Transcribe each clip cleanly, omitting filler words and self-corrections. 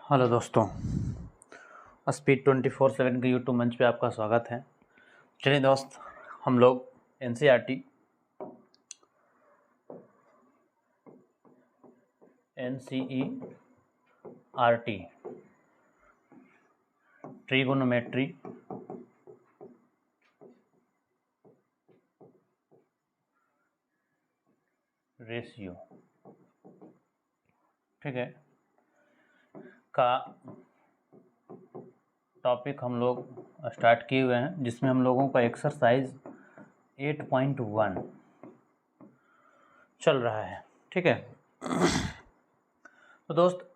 Hello दोस्तों, speed 24/7 के YouTube मंच पे आपका स्वागत है। चलिए दोस्त, हम लोग एनसीईआरटी ट्रिगोनोमेट्री रेशियो, ठीक है, का टॉपिक हम लोग स्टार्ट किए हुए हैं, जिसमें हम लोगों का एक्सरसाइज 8.1 चल रहा है। ठीक है, तो दोस्त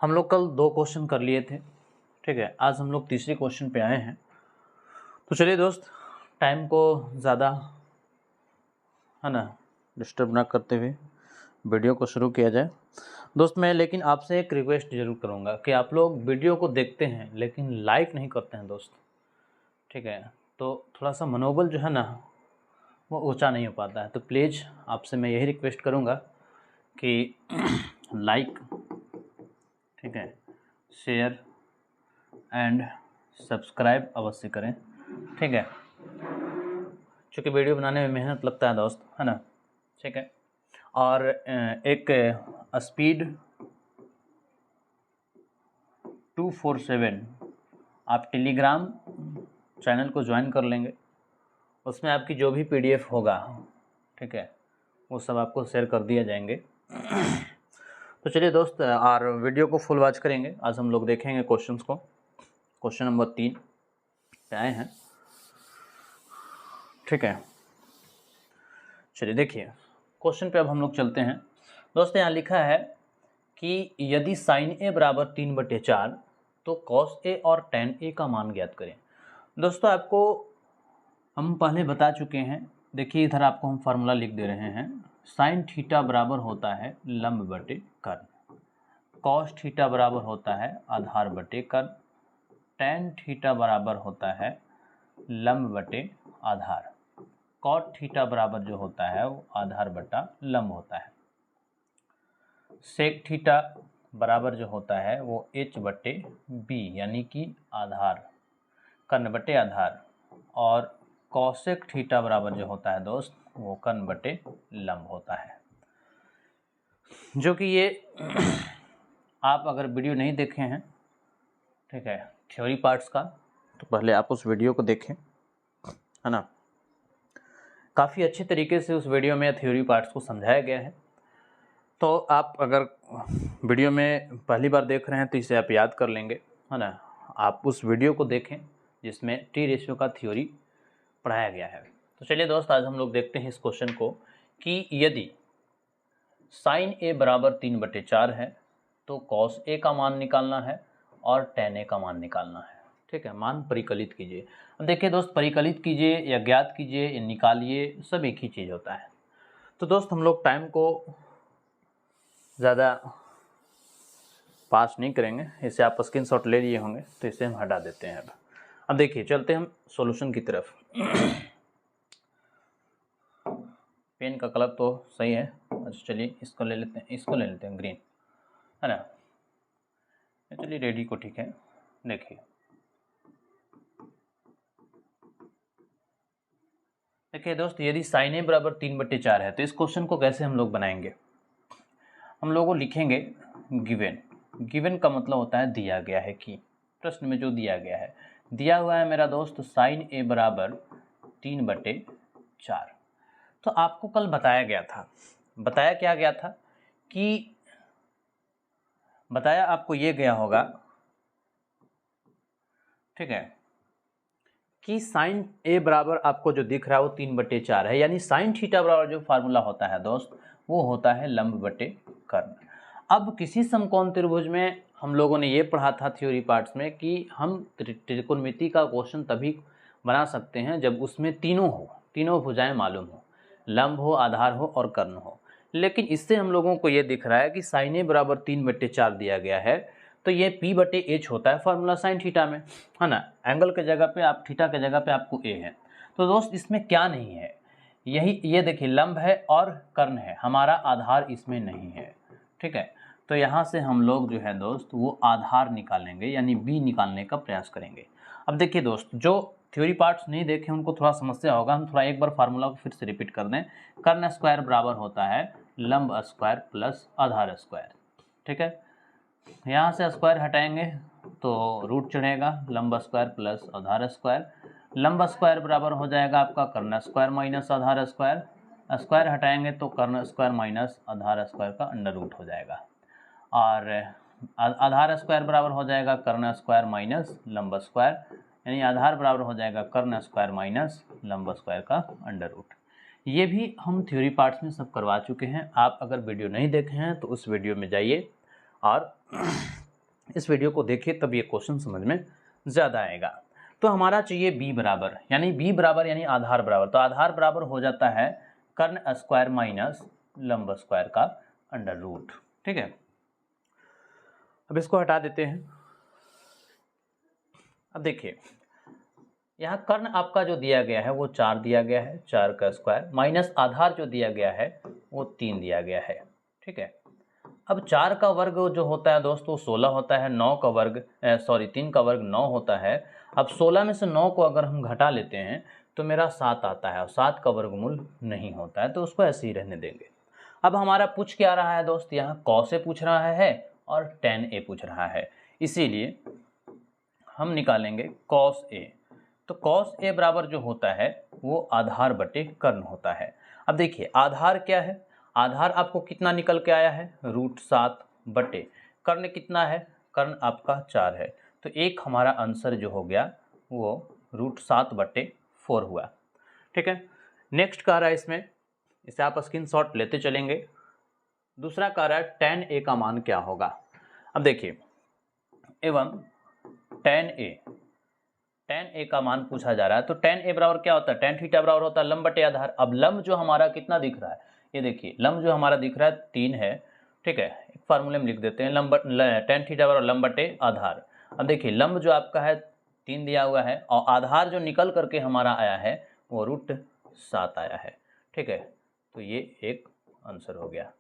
हम लोग कल 2 क्वेश्चन कर लिए थे। ठीक है, आज हम लोग तीसरे क्वेश्चन पे आए हैं। तो चलिए दोस्त, टाइम को ज़्यादा है ना डिस्टर्ब ना करते हुए वीडियो को शुरू किया जाए। दोस्त मैं लेकिन आपसे एक रिक्वेस्ट ज़रूर करूँगा कि आप लोग वीडियो को देखते हैं लेकिन लाइक नहीं करते हैं दोस्त। ठीक है, तो थोड़ा सा मनोबल जो है ना वो ऊंचा नहीं हो पाता है। तो प्लीज़ आपसे मैं यही रिक्वेस्ट करूँगा कि लाइक, ठीक है, शेयर एंड सब्सक्राइब अवश्य करें। ठीक है, चूँकि वीडियो बनाने में मेहनत लगता है दोस्त, है ना। ठीक है, और एक स्पीड 247 आप टेलीग्राम चैनल को ज्वाइन कर लेंगे। उसमें आपकी जो भी पीडीएफ होगा, ठीक है, वो सब आपको शेयर कर दिया जाएंगे। तो चलिए दोस्त, और वीडियो को फुल वॉच करेंगे। आज हम लोग देखेंगे क्वेश्चंस को। क्वेश्चन नंबर 3 पे आए हैं। ठीक है, चलिए देखिए क्वेश्चन पे अब हम लोग चलते हैं। दोस्त यहाँ लिखा है कि यदि साइन ए बराबर 3/4 तो कॉस ए और टेन ए का मान ज्ञात करें। दोस्तों आपको हम पहले बता चुके हैं। देखिए इधर आपको हम फार्मूला लिख दे रहे हैं। साइन थीटा बराबर होता है लंब बटे कर्ण, कॉस थीटा बराबर होता है आधार बटे कर्ण, टेन थीटा बराबर होता है लंब बटे आधार, कॉट थीटा बराबर जो होता है वो आधार बटा लंब होता है, सेक थीटा बराबर जो होता है वो एच बटे बी यानी कि आधार कर्ण बटे आधार, और कॉसेक थीटा बराबर जो होता है दोस्त वो कर्ण बटे लंब होता है। जो कि ये आप अगर वीडियो नहीं देखे हैं, ठीक है, थ्योरी पार्ट्स का, तो पहले आप उस वीडियो को देखें, है ना। काफ़ी अच्छे तरीके से उस वीडियो में थ्योरी पार्ट्स को समझाया गया है। तो आप अगर वीडियो में पहली बार देख रहे हैं तो इसे आप याद कर लेंगे, है ना। आप उस वीडियो को देखें जिसमें टी रेशियो का थ्योरी पढ़ाया गया है। तो चलिए दोस्त, आज हम लोग देखते हैं इस क्वेश्चन को कि यदि साइन ए बराबर 3/4 है तो कॉस ए का मान निकालना है और टेन ए का मान निकालना है। ठीक है, मान परिकलित कीजिए। अब देखिए दोस्त, परिकलित कीजिए या ज्ञात कीजिए या निकालिए, सब एक ही चीज़ होता है। तो दोस्त हम लोग टाइम को ज़्यादा पास नहीं करेंगे। इसे आप स्क्रीनशॉट ले लिए होंगे तो इसे हम हटा देते हैं। अब देखिए चलते हम सॉल्यूशन की तरफ। पेन का कलर तो सही है। अच्छा चलिए इसको ले लेते हैं, इसको ले लेते हैं ग्रीन, है ना। चलिए रेडी को, ठीक है। देखिए दोस्त, यदि साइन ए बराबर 3/4 है तो इस क्वेश्चन को कैसे हम लोग बनाएंगे। हम लोगों लिखेंगे गिवन। गिवन का मतलब होता है दिया गया है, कि प्रश्न में जो दिया गया है। दिया हुआ है मेरा दोस्त साइन ए बराबर 3/4। तो आपको कल बताया गया था, बताया क्या गया था कि बताया आपको ये गया होगा, ठीक है, कि साइन ए बराबर आपको जो दिख रहा है वो 3/4 है, यानी साइन थीटा बराबर जो फार्मूला होता है दोस्त वो होता है लंब बटे कर्ण। अब किसी समकोण त्रिभुज में हम लोगों ने ये पढ़ा था थ्योरी पार्ट्स में कि हम त्रिकोणमिति का क्वेश्चन तभी बना सकते हैं जब उसमें तीनों भुजाएं मालूम हो, लंब हो, आधार हो और कर्ण हो। लेकिन इससे हम लोगों को ये दिख रहा है कि साइन ए बराबर 3/4 दिया गया है, तो ये P/H होता है फार्मूला साइन थीटा में, है ना। एंगल के जगह पे आप थीटा के जगह पे आपको ए है। तो दोस्त इसमें क्या नहीं है, यही ये देखिए लंब है और कर्ण है, हमारा आधार इसमें नहीं है। ठीक है, तो यहाँ से हम लोग जो है दोस्त वो आधार निकालेंगे यानी बी निकालने का प्रयास करेंगे। अब देखिए दोस्त, जो थ्योरी पार्ट्स नहीं देखे उनको थोड़ा समस्या होगा, हम थोड़ा एक बार फार्मूला को फिर से रिपीट कर दें। कर्ण स्क्वायर बराबर होता है लंब स्क्वायर प्लस आधार स्क्वायर। ठीक है, यहाँ से स्क्वायर हटाएंगे तो रूट चढ़ेगा, लंब स्क्वायर प्लस आधार स्क्वायर। लंब स्क्वायर बराबर हो जाएगा आपका कर्ण स्क्वायर माइनस आधार स्क्वायर। स्क्वायर हटाएंगे तो कर्ण स्क्वायर माइनस आधार स्क्वायर का अंडर रूट हो जाएगा, और आधार स्क्वायर बराबर हो जाएगा कर्ण स्क्वायर माइनस लंब स्क्वायर, यानी आधार बराबर हो जाएगा कर्ण स्क्वायर माइनस लंब स्क्वायर का अंडर रूट। ये भी हम थ्योरी पार्ट्स में सब करवा चुके हैं। आप अगर वीडियो नहीं देखे हैं तो उस वीडियो में जाइए और इस वीडियो को देखिए, तब ये क्वेश्चन समझ में ज़्यादा आएगा। तो हमारा चाहिए बी बराबर, यानी बी बराबर यानी आधार बराबर, तो आधार बराबर हो जाता है कर्ण स्क्वायर माइनस लंब स्क्वायर का अंडर रूट। ठीक है, अब इसको हटा देते हैं। अब देखिए यहाँ कर्ण आपका जो दिया गया है वो 4 दिया गया है, 4 का स्क्वायर, माइनस आधार जो दिया गया है वो 3 दिया गया है। ठीक है, अब 4 का वर्ग जो होता है दोस्तों 16 होता है, 9 का वर्ग 3 का वर्ग 9 होता है। अब 16 में से 9 को अगर हम घटा लेते हैं तो मेरा 7 आता है, और 7 का वर्गमूल नहीं होता है, तो उसको ऐसे ही रहने देंगे। अब हमारा पूछ क्या रहा है दोस्त, यहाँ cos ए पूछ रहा है और tan ए पूछ रहा है, इसीलिए हम निकालेंगे cos ए। तो cos ए बराबर जो होता है वो आधार बटे कर्ण होता है। अब देखिए आधार क्या है, आधार आपको कितना निकल के आया है, √7 बटे कर्ण कितना है, कर्ण आपका 4 है, तो एक हमारा आंसर जो हो गया वो √7 बटे 4 हुआ। ठीक है, नेक्स्ट कह रहा है इसमें, इसे आप स्क्रीनशॉट लेते चलेंगे। दूसरा कह रहा है tan ए का मान क्या होगा। अब देखिए एवं tan ए का मान पूछा जा रहा है, तो tan ए बराबर क्या होता है, tan थीटा बराबर होता है लंब बटे आधार। अब लंब जो हमारा कितना दिख रहा है, ये देखिए लंब जो हमारा दिख रहा है 3 है। ठीक है, एक फार्मूले में लिख देते हैं, tan थीटा बराबर लंब बटे आधार। अब देखिए लंब जो आपका है 3 दिया हुआ है, और आधार जो निकल करके हमारा आया है वो √7 आया है। ठीक है, तो ये एक आंसर हो गया।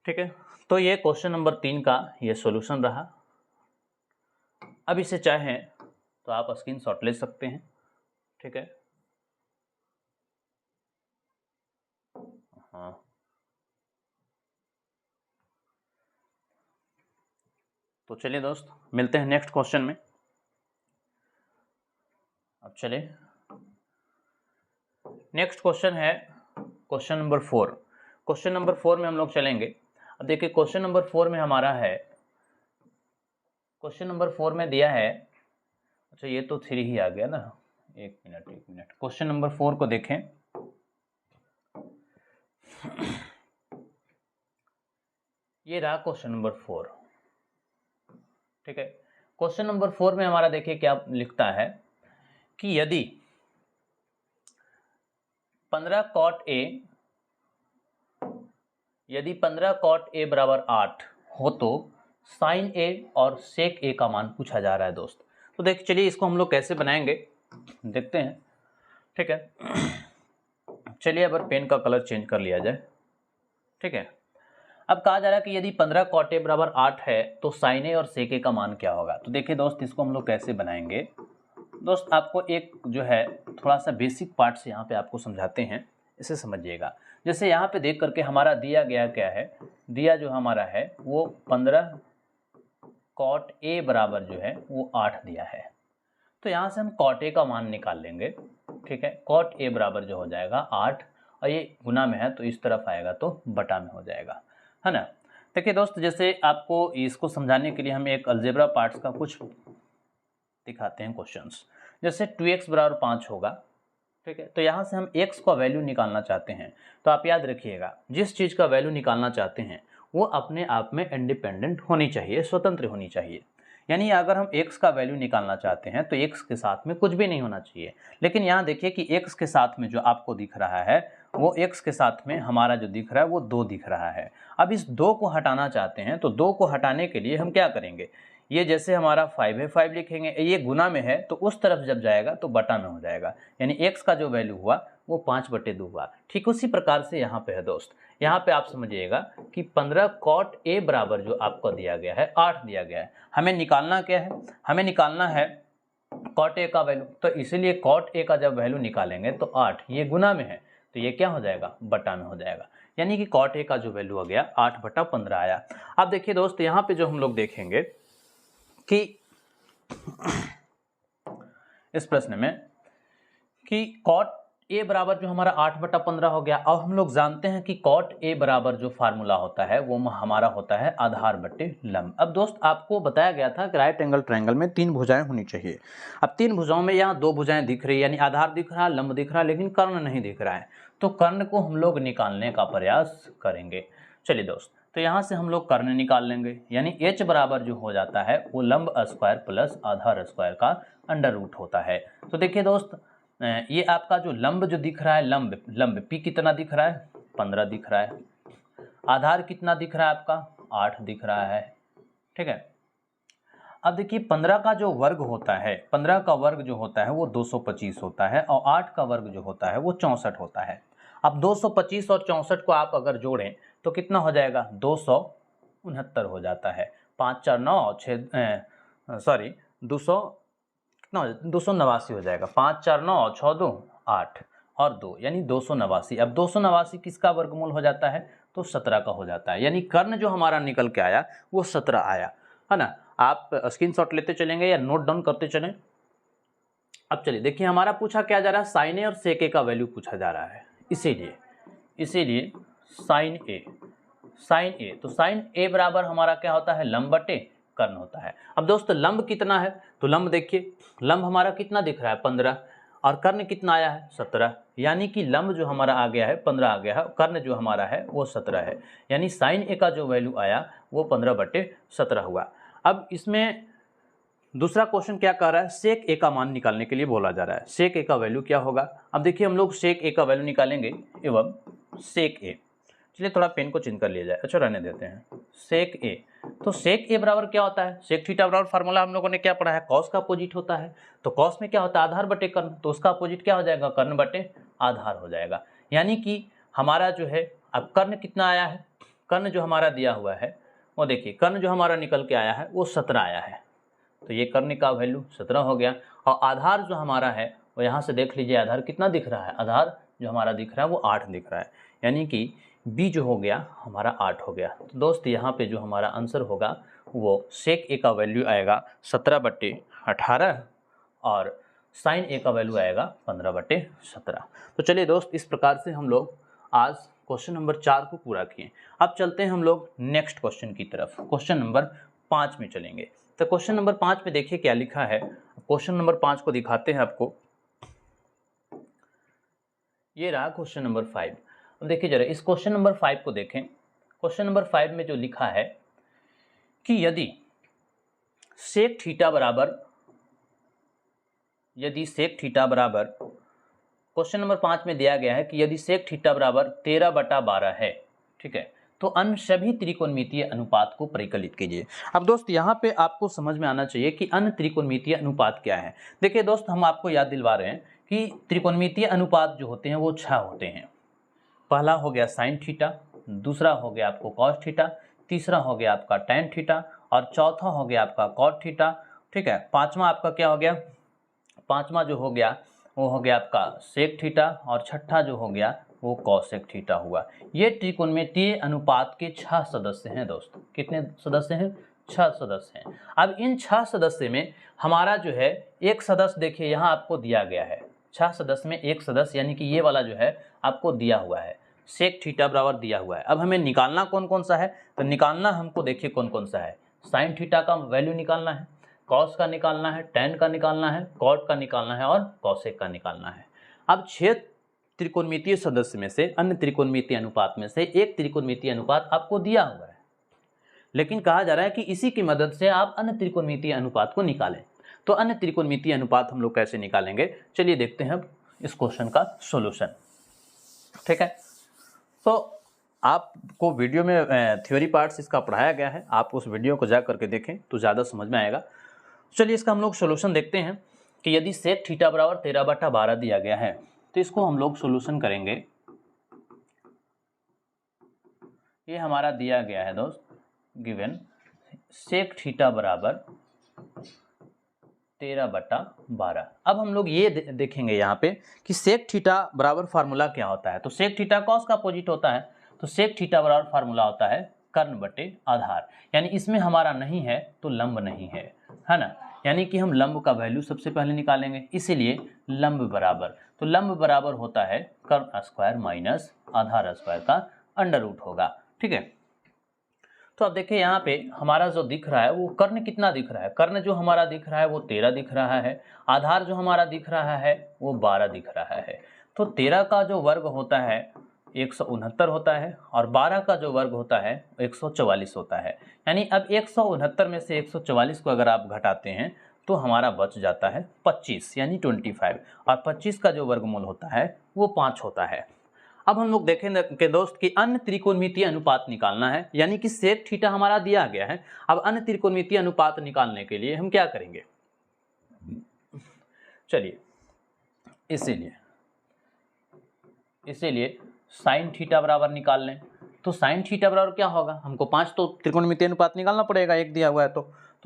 ठीक है, तो ये क्वेश्चन नंबर 3 का ये सॉल्यूशन रहा। अब इसे चाहें तो आप स्क्रीनशॉट ले सकते हैं। ठीक है, हाँ, तो चलिए दोस्त मिलते हैं नेक्स्ट क्वेश्चन में। अब चलिए नेक्स्ट क्वेश्चन है क्वेश्चन नंबर 4। क्वेश्चन नंबर 4 में हम लोग चलेंगे। अब देखिए क्वेश्चन नंबर 4 में हमारा है, क्वेश्चन नंबर 4 में दिया है, अच्छा ये तो 3 ही आ गया ना, एक मिनट। क्वेश्चन नंबर 4 को देखें। ये रहा क्वेश्चन नंबर 4। ठीक है, क्वेश्चन नंबर 4 में हमारा देखिए क्या लिखता है कि यदि 15 cot a बराबर 8 हो तो sin a और sec a का मान पूछा जा रहा है दोस्त। तो देख चलिए इसको हम लोग कैसे बनाएंगे देखते हैं। ठीक है, चलिए अब पेन का कलर चेंज कर लिया जाए। ठीक है, अब कहा जा रहा है कि यदि 15 cot a बराबर 8 है तो sin a और sec a का मान क्या होगा। तो देखिए दोस्त इसको हम लोग कैसे बनाएंगे दोस्त, आपको एक जो है थोड़ा सा बेसिक पार्ट से यहाँ पे आपको समझाते हैं, इसे समझिएगा। जैसे यहाँ पे देख करके हमारा दिया गया क्या है, दिया जो हमारा है वो 15 cot a बराबर जो है वो 8 दिया है, तो यहाँ से हम cot a का मान निकाल लेंगे। ठीक है, cot a बराबर जो हो जाएगा 8, और ये गुना में है तो इस तरफ आएगा तो बटा में हो जाएगा, है ना। देखिए दोस्त जैसे आपको इसको समझाने के लिए हम एक अलजेब्रा पार्ट्स का कुछ दिखाते हैं क्वेश्चंस। जैसे 2x बराबर 5 होगा। ठीक है, तो यहाँ से हम x का वैल्यू निकालना चाहते हैं, तो आप याद रखिएगा जिस चीज़ का वैल्यू निकालना चाहते हैं वो अपने आप में इंडिपेंडेंट होनी चाहिए, स्वतंत्र होनी चाहिए। यानी अगर हम x का वैल्यू निकालना चाहते हैं तो x के साथ में कुछ भी नहीं होना चाहिए। लेकिन यहाँ देखिए कि x के साथ में जो आपको दिख रहा है वो x के साथ में हमारा जो दिख रहा है वो 2 दिख रहा है। अब इस 2 को हटाना चाहते हैं, तो 2 को हटाने के लिए हम क्या करेंगे, ये जैसे हमारा 5 है, 5 लिखेंगे, ये गुना में है तो उस तरफ जब जाएगा तो बटा में हो जाएगा, यानी x का जो वैल्यू हुआ वो 5/2 हुआ। ठीक उसी प्रकार से यहाँ पे है दोस्त, यहाँ पे आप समझिएगा कि 15 cot a बराबर जो आपको दिया गया है 8 दिया गया है। हमें निकालना क्या है, हमें निकालना है cot a का वैल्यू, तो इसीलिए cot a का जब वैल्यू निकालेंगे तो 8, ये गुना में है तो ये क्या हो जाएगा, बटा में हो जाएगा, यानी कि cot a का जो वैल्यू आ गया 8/15 आया। अब देखिए दोस्त, यहाँ पे जो हम लोग देखेंगे कि इस प्रश्न में कि cot a बराबर जो हमारा 8/15 हो गया। अब हम लोग जानते हैं कि cot a बराबर जो फार्मूला होता है वो हमारा होता है आधार बटे लंब। अब दोस्त आपको बताया गया था कि राइट एंगल ट्रायंगल में 3 भुजाएं होनी चाहिए। अब 3 भुजाओं में यहाँ 2 भुजाएं दिख रही है, यानी आधार दिख रहा है, लंब दिख रहा है, लेकिन कर्ण नहीं दिख रहा है, तो कर्ण को हम लोग निकालने का प्रयास करेंगे। चलिए दोस्त, तो यहाँ से हम लोग कर्ण निकाल लेंगे, यानी h बराबर जो हो जाता है वो लंब स्क्वायर प्लस आधार स्क्वायर का अंडर रूट होता है। तो देखिए दोस्त, ये आपका जो लंब जो दिख रहा है, लंब p कितना दिख रहा है, 15 दिख रहा है, आधार कितना दिख रहा है आपका 8 दिख रहा है, ठीक है। अब देखिए 15 का जो वर्ग होता है, 15 का वर्ग जो होता है वो 225 होता है और 8 का वर्ग जो होता है वो 64 होता है। अब 225 और 64 को आप अगर जोड़ें तो कितना हो जाएगा, 269 हो जाता है। 5 4 9 6 सॉरी 289 हो जाएगा। 5 4 9 6 2 8 और 2 यानी 289। अब 289 किसका वर्गमूल हो जाता है, तो 17 का हो जाता है, यानी कर्ण जो हमारा निकल के आया वो 17 आया, है ना। आप स्क्रीनशॉट लेते चलेंगे या नोट डाउन करते चलें। अब चलिए देखिए, हमारा पूछा क्या जा रहा है, साइन ए और सेक ए का वैल्यू पूछा जा रहा है, इसीलिए साइन ए, तो साइन ए बराबर हमारा क्या होता है, लंब बटे कर्ण होता है। अब दोस्त लंब कितना है, तो लंब देखिए, लंब हमारा कितना दिख रहा है 15 और कर्ण कितना आया है 17, यानी कि लंब जो हमारा आ गया है 15 आ गया है, कर्ण जो हमारा है वो 17 है, यानी साइन ए का जो वैल्यू आया वो 15/17 हुआ। अब इसमें दूसरा क्वेश्चन क्या कह रहा है, सेक ए का मान निकालने के लिए बोला जा रहा है। सेक ए का वैल्यू क्या होगा, अब देखिए हम लोग सेक ए का वैल्यू निकालेंगे एवं सेक ए, चलिए थोड़ा पेन को चिन्ह कर लिया जाए, अच्छा रहने देते हैं। सेक ए, तो सेक ए बराबर क्या होता है, सेक थीटा बराबर फार्मूला हम लोगों ने क्या पढ़ा है, कॉस का अपोजिट होता है, तो कॉस में क्या होता है आधार बटे कर्ण, तो उसका अपोजिट क्या हो जाएगा, कर्ण बटे आधार हो जाएगा। यानी कि हमारा जो है, अब कर्ण कितना आया है, कर्ण जो हमारा दिया हुआ है वो देखिए, कर्ण जो हमारा निकल के आया है वो 17 आया है, तो ये कर्ण का वैल्यू 17 हो गया। और आधार जो हमारा है वो यहाँ से देख लीजिए, आधार कितना दिख रहा है, आधार जो हमारा दिख रहा है वो 8 दिख रहा है, यानी कि बी जो हो गया हमारा 8 हो गया। तो दोस्त यहाँ पे जो हमारा आंसर होगा वो सेक ए का वैल्यू आएगा 17/18 और साइन ए का वैल्यू आएगा 15/17। तो चलिए दोस्त, इस प्रकार से हम लोग आज क्वेश्चन नंबर 4 को पूरा किए। अब चलते हैं हम लोग नेक्स्ट क्वेश्चन की तरफ, क्वेश्चन नंबर 5 में चलेंगे। तो क्वेश्चन नंबर 5 में देखिए क्या लिखा है, क्वेश्चन नंबर 5 को दिखाते हैं आपको, ये रहा क्वेश्चन नंबर 5। अब देखिए जरा इस क्वेश्चन नंबर 5 को देखें। क्वेश्चन नंबर 5 में जो लिखा है कि यदि सेक थीटा बराबर क्वेश्चन नंबर 5 में दिया गया है कि यदि सेक थीटा बराबर 13/12 है, ठीक है, तो अन्य सभी त्रिकोणमितीय अनुपात को परिकलित कीजिए। अब दोस्त यहाँ पे आपको समझ में आना चाहिए कि अन्य त्रिकोणमितीय अनुपात क्या है। देखिए दोस्त, हम आपको याद दिलवा रहे हैं कि त्रिकोणमितीय अनुपात जो होते हैं वो 6 होते हैं। पहला हो गया साइन थीटा, दूसरा हो गया आपको कॉस थीटा, तीसरा हो गया आपका टैन थीटा और चौथा हो गया आपका कॉट थीटा, ठीक है। पांचवा आपका क्या हो गया, पांचवा जो हो गया वो हो गया आपका सेक थीटा और छठा जो हो गया वो कॉसेक थीटा हुआ। ये त्रिकोणमितीय अनुपात के 6 सदस्य हैं दोस्त। कितने सदस्य हैं, 6 सदस्य हैं। अब इन 6 सदस्य में हमारा जो है एक सदस्य देखिए यहाँ आपको दिया गया है, 6 सदस्य में एक सदस्य यानी कि ये वाला जो है आपको दिया हुआ है, सेक थीटा बराबर दिया हुआ है। अब हमें निकालना कौन कौन सा है, तो निकालना हमको देखिए कौन कौन सा है, साइन थीटा का वैल्यू निकालना है, कॉस का निकालना है, टैन का निकालना है, कॉट का निकालना है और कॉसेक का निकालना है। अब 6 त्रिकोणमितीय सदस्य में से अन्य त्रिकोणमितीय अनुपात में से एक त्रिकोणमितीय अनुपात आपको दिया हुआ है, लेकिन कहा जा रहा है कि इसी की मदद से आप अन्य त्रिकोणमितीय अनुपात को निकालें। तो अन्य त्रिकोणमितीय अनुपात हम लोग कैसे निकालेंगे, चलिए देखते हैं अब इस क्वेश्चन का सॉल्यूशन, ठीक है। तो आपको वीडियो में थ्योरी पार्ट्स इसका पढ़ाया गया है, आप उस वीडियो को जा करके देखें तो ज़्यादा समझ में आएगा। चलिए इसका हम लोग सोल्यूशन देखते हैं कि यदि सेक थीटा बराबर 13/12 दिया गया है तो इसको हम लोग सोल्यूशन करेंगे। ये हमारा दिया गया है दोस्त, गिवन सेक थीटा बराबर 13/12। अब हम लोग ये देखेंगे यहाँ पे कि सेक थीटा बराबर फार्मूला क्या होता है। तो सेक थीटा कॉस का अपोजिट होता है, तो सेक थीटा बराबर फार्मूला होता है कर्ण बटे आधार, यानी इसमें हमारा नहीं है तो लंब नहीं है ना, यानी कि हम लंब का वैल्यू सबसे पहले निकालेंगे, इसीलिए लंब बराबर, तो लंब बराबर होता है कर्ण स्क्वायर माइनस आधार स्क्वायर का अंडर रूट होगा। ठीक है, तो अब देखिए यहाँ पे हमारा जो दिख रहा है वो कर्ण कितना दिख रहा है, कर्ण जो हमारा दिख रहा है वो 13 दिख रहा है, आधार जो हमारा दिख रहा है वो 12 दिख रहा है। तो 13 का जो वर्ग होता है 169 होता है और 12 का जो वर्ग होता है 144 होता है, यानी अब 169 में से 144 को अगर आप घटाते हैं तो हमारा बच जाता है 25 यानी 25, और 25 का जो वर्गमूल होता है वो 5 होता है। अब हम लोग देखें कि दोस्त कि अन्य त्रिकोणमितीय अनुपात निकालना है, यानी कि सेक थीटा हमारा दिया गया है। अब अन्य त्रिकोणमितीय अनुपात निकालने के लिए हम क्या करेंगे, चलिए इसीलिए साइन थीटा बराबर निकाल लें। तो साइन थीटा बराबर क्या होगा, हमको 5 तो त्रिकोणमितीय अनुपात निकालना पड़ेगा, एक दिया हुआ है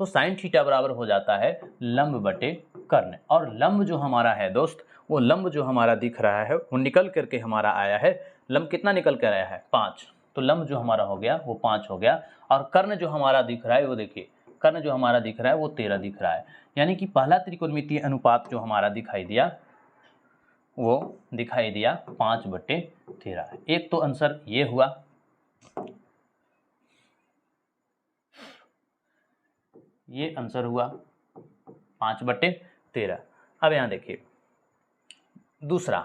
तो साइन थीटा बराबर हो जाता है लंब बटे कर्ण, और लंब जो हमारा है दोस्त, वो लंब जो हमारा दिख रहा है वो निकल करके हमारा आया है, लंब कितना निकल कर आया है 5, तो लंब जो हमारा हो गया वो 5 हो गया, और कर्ण जो हमारा दिख रहा है वो देखिए, कर्ण जो हमारा दिख रहा है वो 13 दिख रहा है, यानी कि पहला त्रिकोणमितीय अनुपात जो हमारा दिखाई दिया वो दिखाई दिया 5/13। एक तो आंसर ये हुआ, ये आंसर हुआ 5/13। अब यहाँ देखिए दूसरा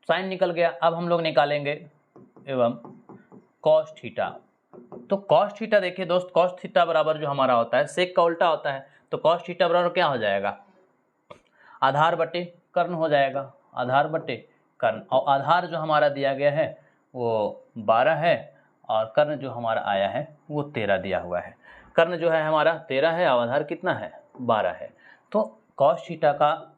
साइन निकल गया, अब हम लोग निकालेंगे एवं कॉस थीटा। तो कॉस थीटा देखिए दोस्त, कॉस थीटा बराबर जो हमारा होता है सेक का उल्टा होता है, तो कॉस थीटा बराबर क्या हो जाएगा, आधार बटे कर्ण हो जाएगा, आधार बटे कर्ण, और आधार जो हमारा दिया गया है वो 12 है और कर्ण जो हमारा आया है वो 13 दिया हुआ है। कर्ण जो है हमारा 13 है और आधार कितना है 12 है, तो कॉस थीटा का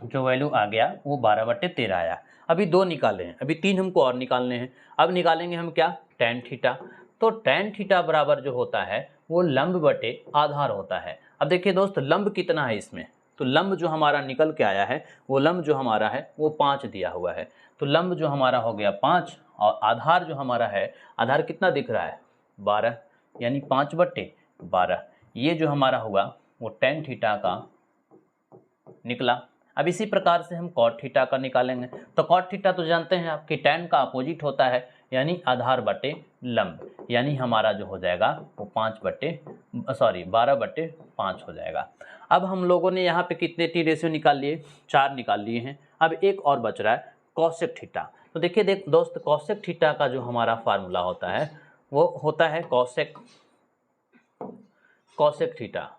जो वैल्यू आ गया वो 12/13 आया। अभी 2 निकाले हैं, अभी 3 हमको और निकालने हैं। अब निकालेंगे हम क्या, टैन थीटा। तो टैन थीटा बराबर जो होता है वो लंब बटे आधार होता है। अब देखिए दोस्त लंब कितना है इसमें, तो लंब जो हमारा निकल के आया है वो लंब जो हमारा है वो 5 दिया हुआ है, तो लंब जो हमारा हो गया 5, और आधार जो हमारा है, आधार कितना दिख रहा है 12, यानी 5/12। ये जो हमारा हुआ वो टैन थीटा का निकला। अब इसी प्रकार से हम कॉट थीटा का निकालेंगे। तो कॉट थीटा तो जानते हैं आप कि टैन का अपोजिट होता है, यानी आधार बटे लंब, यानी हमारा जो हो जाएगा वो 12/5 हो जाएगा। अब हम लोगों ने यहाँ पे कितने टी रेशियो निकाल लिए, 4 निकाल लिए हैं। अब एक और बच रहा है कॉसेक थीटा। तो देखिए दोस्त कॉसेक थीटा का जो हमारा फार्मूला होता है वो होता है कॉसेक थीटा,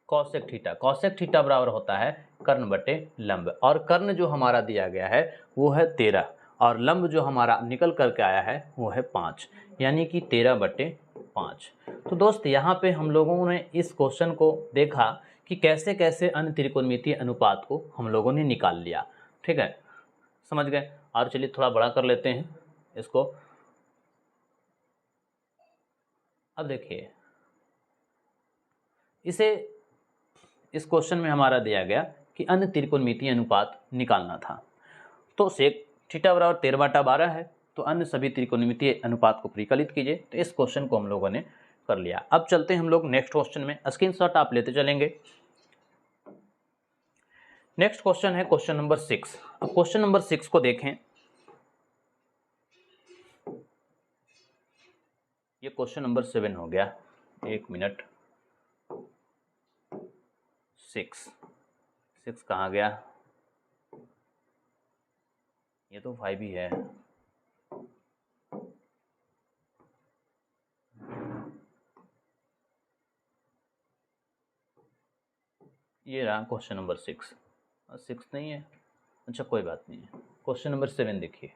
कॉसेक थीटा बराबर होता है कर्ण बटे लंब, और कर्ण जो हमारा दिया गया है वो है 13 और लंब जो हमारा निकल करके आया है वो है 5, यानी कि 13/5। तो दोस्त यहाँ पे हम लोगों ने इस क्वेश्चन को देखा कि कैसे कैसे अन्य त्रिकोणमितीय अनुपात को हम लोगों ने निकाल लिया। ठीक है, समझ गए। और चलिए थोड़ा बड़ा कर लेते हैं इसको। अब देखिए इस क्वेश्चन में हमारा दिया गया कि अन्य त्रिकोणमितीय अनुपात निकालना था। तो सेक थीटा बराबर 13/12 है, तो अन्य सभी त्रिकोणमितीय अनुपात को परिकलित कीजिए। तो इस क्वेश्चन को हम लोगों ने कर लिया। अब चलते हैं हम लोग नेक्स्ट क्वेश्चन में, स्क्रीनशॉट आप लेते चलेंगे। नेक्स्ट क्वेश्चन है क्वेश्चन नंबर 6। अब क्वेश्चन नंबर 6 को देखें, ये क्वेश्चन नंबर 7 हो गया, 1 मिनट, 6 कहाँ गया, ये तो 5 ही है। ये रहा क्वेश्चन नंबर 6 नहीं है, अच्छा कोई बात नहीं है। क्वेश्चन नंबर 7 देखिए,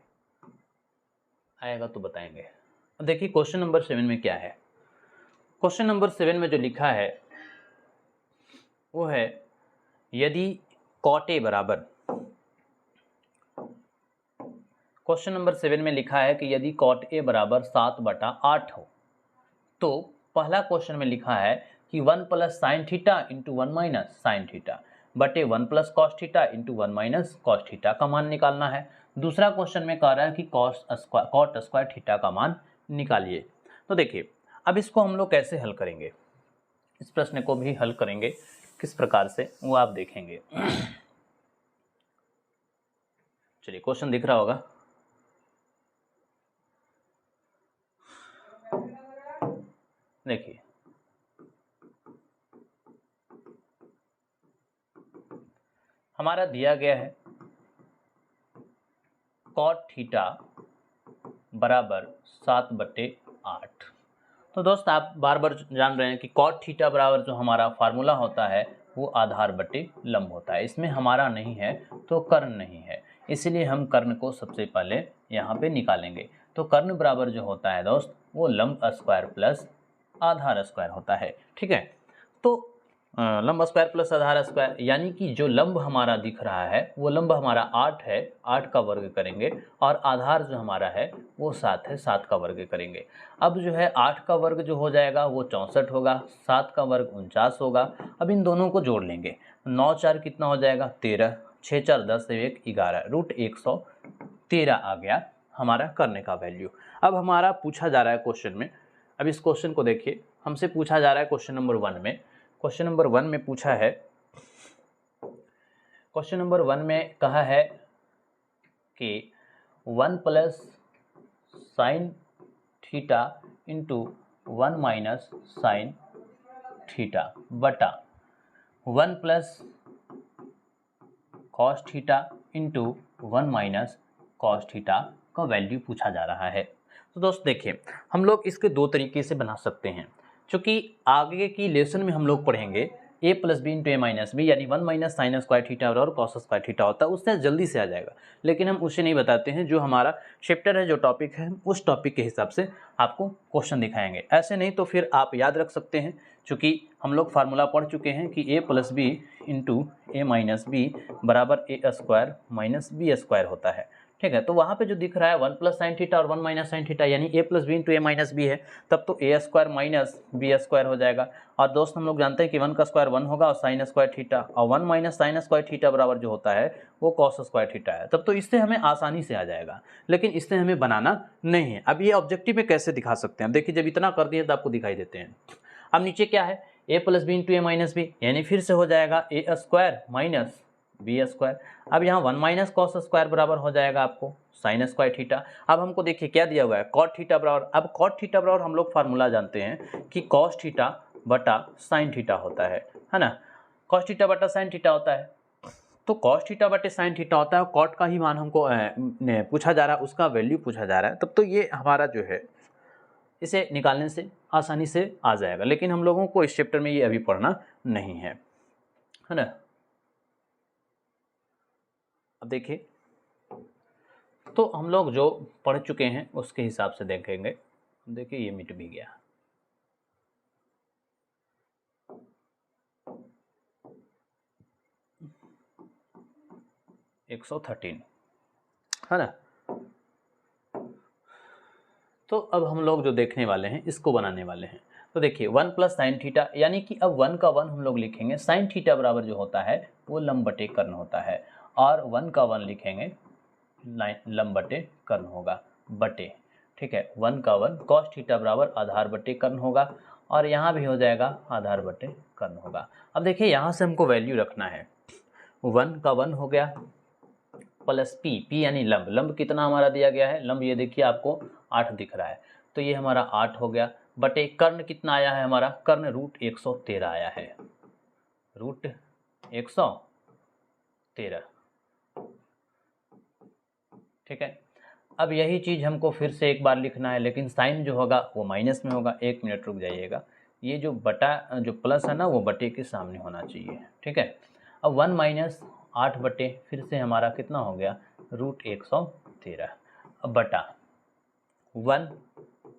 आएगा तो बताएंगे। अब देखिए क्वेश्चन नंबर 7 में क्या है। क्वेश्चन नंबर 7 में जो लिखा है वो है यदि कॉट ए बराबर, क्वेश्चन नंबर 7 में लिखा है कि यदि कॉट ए बराबर 7/8 हो तो पहला क्वेश्चन में लिखा है कि 1 plus sine theta into 1 minus sine theta बटे 1 plus cos theta into 1 minus cos theta का मान निकालना है। दूसरा क्वेश्चन में कह रहा है कि कॉट स्क्वायर थीटा का मान निकालिए। तो देखिए अब इसको हम लोग कैसे हल करेंगे, इस प्रश्न को भी हल करेंगे किस प्रकार से वो आप देखेंगे। चलिए क्वेश्चन दिख रहा होगा। देखिए हमारा दिया गया है कॉट थीटा बराबर 7/8। तो दोस्त आप बार बार जान रहे हैं कि कॉट थीटा बराबर जो हमारा फार्मूला होता है वो आधार बटे लंब होता है। इसमें हमारा नहीं है तो कर्ण नहीं है, इसीलिए हम कर्ण को सबसे पहले यहाँ पे निकालेंगे। तो कर्ण बराबर जो होता है दोस्त वो लंब स्क्वायर प्लस आधार स्क्वायर होता है। ठीक है, तो लंब स्क्वायर प्लस आधार स्क्वायर यानी कि जो लंब हमारा दिख रहा है वो लंब हमारा 8 है, 8 का वर्ग करेंगे और आधार जो हमारा है वो 7 है, 7 का वर्ग करेंगे। अब जो है 8 का वर्ग जो हो जाएगा वो 64 होगा, 7 का वर्ग 49 होगा। अब इन दोनों को जोड़ लेंगे, 9 4 कितना हो जाएगा 13, 6 4 10 1 11 रूट 113 आ गया हमारा करने का वैल्यू। अब हमारा पूछा जा रहा है क्वेश्चन में, अब इस क्वेश्चन को देखिए, हमसे पूछा जा रहा है क्वेश्चन नंबर 1 में। क्वेश्चन नंबर 1 में पूछा है, क्वेश्चन नंबर 1 में कहा है कि 1 plus sine theta into 1 minus sine theta बटा 1 plus cos theta into 1 minus cos theta का वैल्यू पूछा जा रहा है। तो दोस्त देखिए हम लोग इसके दो तरीके से बना सकते हैं, क्योंकि आगे की लेसन में हम लोग पढ़ेंगे a plus B into A minus B यानी 1 माइनस साइन स्क्वायर थीटा और कॉस स्क्वायर थीटा होता है, उससे जल्दी से आ जाएगा। लेकिन हम उसे नहीं बताते हैं, जो हमारा चैप्टर है, जो टॉपिक है, उस टॉपिक के हिसाब से आपको क्वेश्चन दिखाएंगे। ऐसे नहीं तो फिर आप याद रख सकते हैं, चूँकि हम लोग फार्मूला पढ़ चुके हैं कि a plus B into A minus B बराबर A square minus B square होता है। ठीक है, तो वहाँ पे जो दिख रहा है 1 प्लस साइन थीटा और 1 माइनस साइन थीटा यानी a plus B into A minus B है, तब तो A square minus B square हो जाएगा। और दोस्त हम लोग जानते हैं कि 1 का स्क्वायर 1 होगा और साइन स्क्वायर थीटा, और 1 माइनस साइन स्क्वायर थीटा बराबर जो होता है वो कॉस स्क्वायर थीटा है। तब तो इससे हमें आसानी से आ जाएगा, लेकिन इससे हमें बनाना नहीं है। अब ये ऑब्जेक्टिव में कैसे दिखा सकते हैं, देखिए जब इतना कर दिए तो आपको दिखाई देते हैं। अब नीचे क्या है a plus B into A minus B यानी फिर से हो जाएगा A square minus B square. अब यहाँ 1 माइनस कॉस स्क्वायर बराबर हो जाएगा आपको साइन स्क्वायर थीटा। अब हमको देखिए क्या दिया हुआ है कॉट थीटा बराबर, अब कॉट थीटा बराबर हम लोग फार्मूला जानते हैं कि कॉस थीटा बटा साइन थीटा होता है ना, कॉस थीटा बटा साइन थीटा होता है। तो कॉस थीटा बटे साइन थीटा होता है, कॉट का ही मान हमको पूछा जा रहा है, उसका वैल्यू पूछा जा रहा है। तब तो ये हमारा जो है इसे निकालने से आसानी से आ जाएगा, लेकिन हम लोगों को इस चैप्टर में ये अभी पढ़ना नहीं है ना। अब देखिए तो हम लोग जो पढ़ चुके हैं उसके हिसाब से देखेंगे। देखिए ये मिट भी गया, $113 है ना। तो अब हम लोग जो देखने वाले हैं इसको बनाने वाले हैं। तो देखिए 1 प्लस साइन थीटा यानी कि अब 1 का 1 हम लोग लिखेंगे, साइन थीटा बराबर जो होता है वो लंब बटे कर्ण होता है, और 1 का 1 लिखेंगे लंब बटे कर्ण होगा बटे, ठीक है 1 का 1 कॉस थीटा बराबर आधार बटे कर्ण होगा, और यहाँ भी हो जाएगा आधार बटे कर्ण होगा। अब देखिए यहाँ से हमको वैल्यू रखना है, 1 का 1 हो गया प्लस पी, पी यानी लंब, लंब कितना हमारा दिया गया है, लंब ये देखिए आपको 8 दिख रहा है, तो ये हमारा 8 हो गया बटे कर्ण कितना आया है हमारा, कर्ण रूट 113 आया है, रूट 113। ठीक है, अब यही चीज़ हमको फिर से एक बार लिखना है, लेकिन साइन जो होगा वो माइनस में होगा। 1 मिनट रुक जाइएगा, ये जो बटा जो प्लस है ना वो बटे के सामने होना चाहिए। ठीक है, अब 1 माइनस 8 बटे फिर से हमारा कितना हो गया रूट 113, अब बटा 1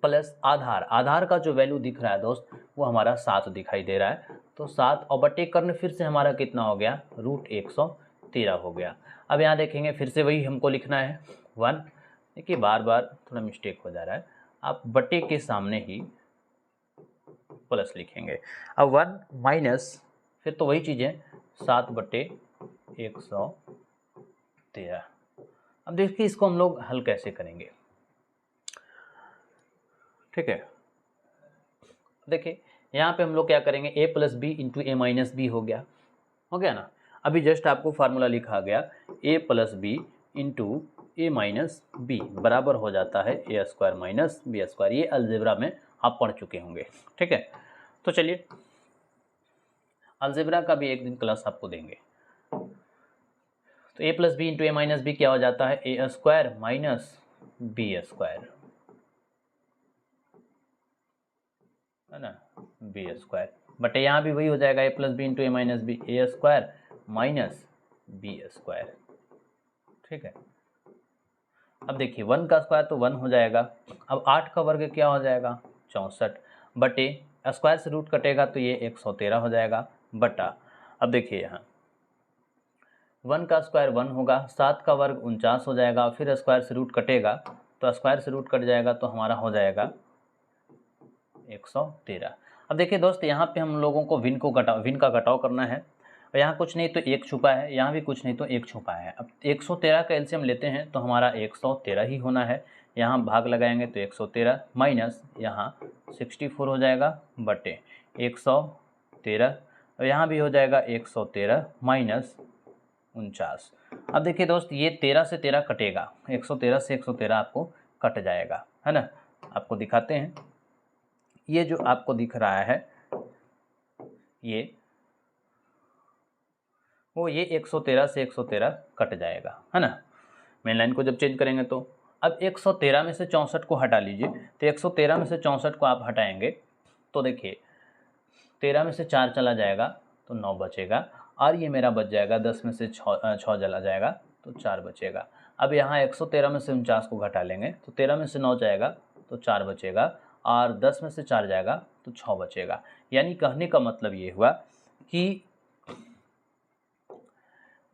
प्लस आधार, आधार का जो वैल्यू दिख रहा है दोस्त वो हमारा 7 दिखाई दे रहा है, तो 7 और बटे कर्ण फिर से हमारा कितना हो गया, √113 हो गया। अब यहाँ देखेंगे फिर से वही हमको लिखना है 1, देखिए बार बार थोड़ा मिस्टेक हो जा रहा है, आप बटे के सामने ही प्लस लिखेंगे। अब 1 माइनस फिर तो वही चीज़ें 7/113। अब देखिए इसको हम लोग हल कैसे करेंगे, ठीक है। देखिए यहाँ पे हम लोग क्या करेंगे, a + b × a - b हो गया ना। अभी जस्ट आपको फार्मूला लिखा गया a + b × a - b बराबर हो जाता है a² - b²। ये अलजेब्रा में आप पढ़ चुके होंगे, ठीक है। तो चलिए अलजेब्रा का भी एक दिन क्लास आपको देंगे। तो a + b × a - b क्या हो जाता है, a² - b², है ना, b²। बट यहाँ भी वही हो जाएगा a + b × a - b, a² - b², ठीक है। अब देखिए 1 का स्क्वायर तो 1 हो जाएगा। अब 8 का वर्ग क्या हो जाएगा, 64, बटे स्क्वायर से रूट कटेगा तो ये 113 हो जाएगा बटा। अब देखिए यहाँ 1 का स्क्वायर 1 होगा, 7 का वर्ग 49 हो जाएगा, फिर स्क्वायर से रूट कटेगा तो स्क्वायर से रूट कट जाएगा तो हमारा हो जाएगा 113। अब देखिए दोस्त यहाँ पे हम लोगों को विन का घटाव करना है, और यहाँ कुछ नहीं तो 1 छुपा है, यहाँ भी कुछ नहीं तो 1 छुपा है। अब 113 का एलसीएम लेते हैं तो हमारा 113 ही होना है। यहाँ भाग लगाएंगे तो 113 माइनस यहाँ 64 हो जाएगा बटे 113, और यहाँ भी हो जाएगा 113 माइनस 49। अब देखिए दोस्त ये 13 से 13 कटेगा, 113 से 113 आपको कट जाएगा, है ना। आपको दिखाते हैं, ये जो आपको दिख रहा है ये 113 से 113 कट जाएगा, है ना। मेन लाइन को जब चेंज करेंगे तो अब 113 में से 64 को हटा लीजिए, तो 113 में से 64 को आप हटाएंगे तो देखिए 13 में से 4 चला जाएगा तो 9 बचेगा, और ये मेरा बच जाएगा 10 में से 6 चला जाएगा तो 4 बचेगा। अब यहाँ 113 में से 49 को घटा लेंगे तो 13 में से 9 जाएगा तो 4 बचेगा, और 10 में से 4 जाएगा तो 6 बचेगा। यानी कहने का मतलब ये हुआ कि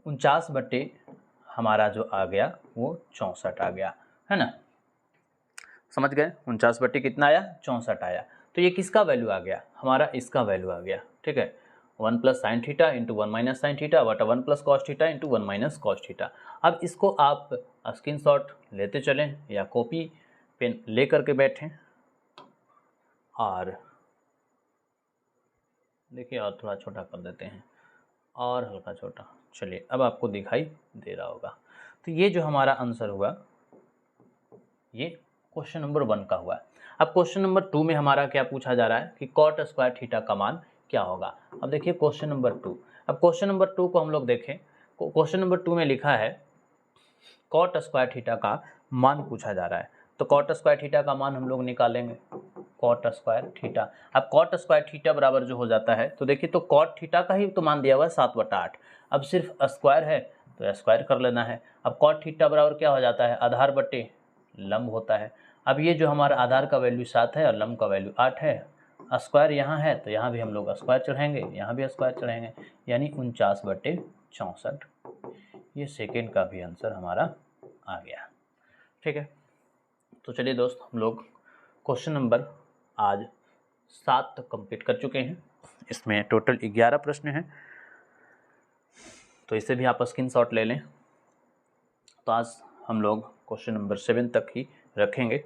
49 बटे हमारा जो आ गया वो 64 आ गया, है ना। समझ गए, 49 बटे कितना आया, 64 आया। तो ये किसका वैल्यू आ गया, हमारा इसका वैल्यू आ गया, ठीक है। 1 + sin θ × 1 - sin θ बटा 1 + cos θ × 1 - cos θ। अब इसको आप स्क्रीनशॉट लेते चलें या कॉपी पेन ले करके बैठें, और देखिए और थोड़ा छोटा कर देते हैं, और हल्का छोटा। चलिए अब आपको दिखाई दे रहा होगा। तो ये जो हमारा आंसर हुआ ये क्वेश्चन नंबर 1 का हुआ। अब क्वेश्चन नंबर 2 में हमारा क्या पूछा जा रहा है कि cot स्क्वायर थीटा का मान क्या होगा। अब देखिए क्वेश्चन नंबर 2, अब क्वेश्चन नंबर 2 को हम लोग देखें। क्वेश्चन नंबर 2 में लिखा है cot स्क्वायर थीटा का मान पूछा जा रहा है। तो cot स्क्वायर थीटा का मान हम लोग निकालेंगे, cot स्क्वायर थीटा। अब cot स्क्वायर थीटा बराबर जो हो जाता है, तो देखिए तो cot थीटा का ही तो मान दिया हुआ है 7/8। अब सिर्फ स्क्वायर है तो स्क्वायर कर लेना है। अब cot थीटा बराबर क्या हो जाता है, आधार बटे लंब होता है। अब ये जो हमारा आधार का वैल्यू 7 है और लंब का वैल्यू 8 है, स्क्वायर यहाँ है तो यहाँ भी हम लोग स्क्वायर चढ़ाएंगे, यहाँ भी स्क्वायर चढ़ाएंगे, यानी 49/64। ये सेकेंड का भी आंसर हमारा आ गया, ठीक है। तो चलिए दोस्त हम लोग क्वेश्चन नंबर आज 7 तक कंप्लीट कर चुके हैं। इसमें टोटल 11 प्रश्न हैं, तो इसे भी आप स्क्रीनशॉट ले लें। तो आज हम लोग क्वेश्चन नंबर 7 तक ही रखेंगे।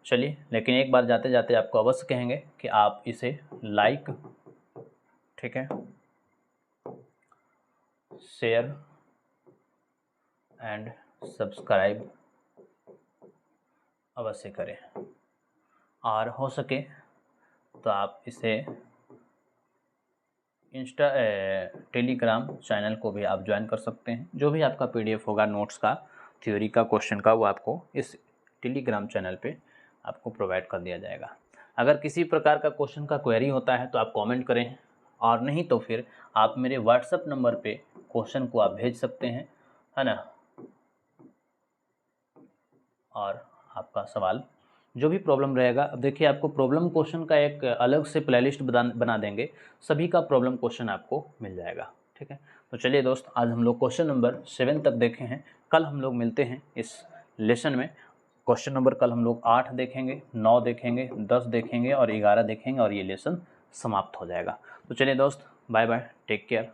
चलिए, लेकिन एक बार जाते जाते आपको अवश्य कहेंगे कि आप इसे लाइक, ठीक है, शेयर एंड सब्सक्राइब अवश्य करें, और हो सके तो आप इसे टेलीग्राम चैनल को भी आप ज्वाइन कर सकते हैं। जो भी आपका PDF होगा नोट्स का, थ्योरी का, क्वेश्चन का, वो आपको इस टेलीग्राम चैनल पे आपको प्रोवाइड कर दिया जाएगा। अगर किसी प्रकार का क्वेश्चन का क्वेरी होता है तो आप कमेंट करें, और नहीं तो फिर आप मेरे व्हाट्सएप नंबर पे क्वेश्चन को आप भेज सकते हैं, है ना, और आपका सवाल जो भी प्रॉब्लम रहेगा, अब देखिए आपको प्रॉब्लम क्वेश्चन का एक अलग से प्लेलिस्ट बना देंगे, सभी का प्रॉब्लम क्वेश्चन आपको मिल जाएगा। ठीक है, तो चलिए दोस्त, आज हम लोग क्वेश्चन नंबर 7 तक देखे हैं। कल हम लोग मिलते हैं इस लेसन में। क्वेश्चन नंबर कल हम लोग 8 देखेंगे, 9 देखेंगे, 10 देखेंगे और 11 देखेंगे और ये लेसन समाप्त हो जाएगा। तो चलिए दोस्त, बाय बाय, टेक केयर।